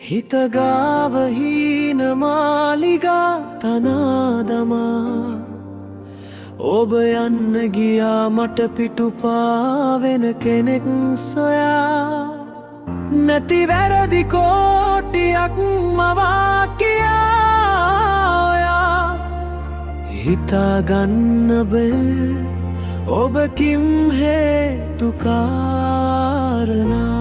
හිතගාව හීන මාලිගා තනාදමා ඔබ යන්න ගියා මට පිටුපාවෙන කෙනෙක් සොයා නැති වැරදි කෝටියක් මවා කියා ඔයා හිතාගන්න බෑ ඔබ කිම් හේතු කාරණා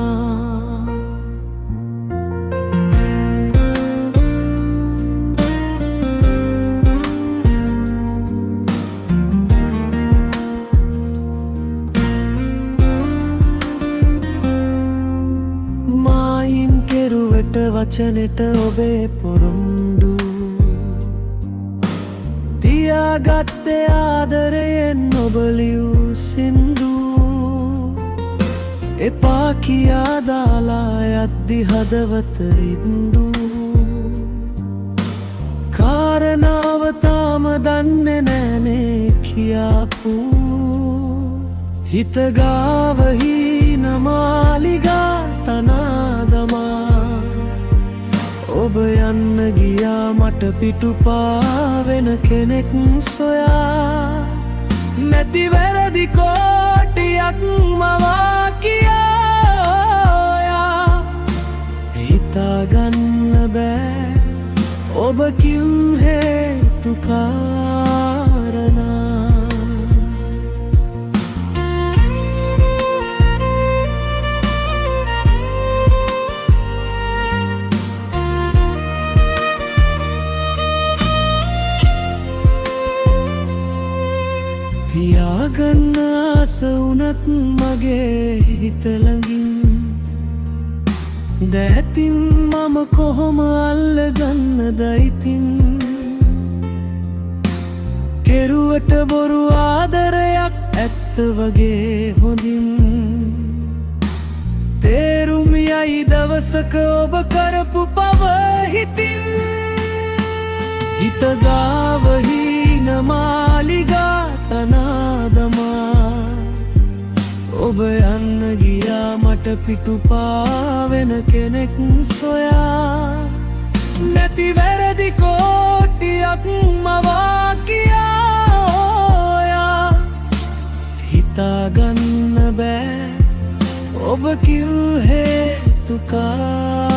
වචනෙට ඔබේ පොරොන්දු තියාගත්තේ ආදරයෙන් ඔබ ලියූ සින්දු එපා කියා දාලා යද්දි හදවත රින්දු කාරණාව තාම දන්නේ නෑනේ කියාපු හිතගාව හීන මාලිගා තනාදමා ඔබ යන්න ගියා මට පිටුපාවෙන කෙනෙක් සොයා නැති වැරදි කෝටියක් මවා කියා හිතාගන්න බෑ ඔබ කිව් හේතු කාරණා තියාගන්න ආස වුණත් මගේ හිත ළඟින් දැතින් මම කොහොම අල්ලගන්නද ඉතින් කෙරුවට බොරු ආදරයක් ඇත්ත වගේ හොඳින් තේරුම් යයි දවසක ඔබ කරපු පව හිතින් හිතගාව හීන මාලිගා තනාදමා ඔබ යන්න ගියා මට පිටුපාවෙන කෙනෙක් සොයා නැති වැරදි කෝටියක් මවා කියා හිතාගන්න බෑ ඔබ කිව් හේතු කාරණා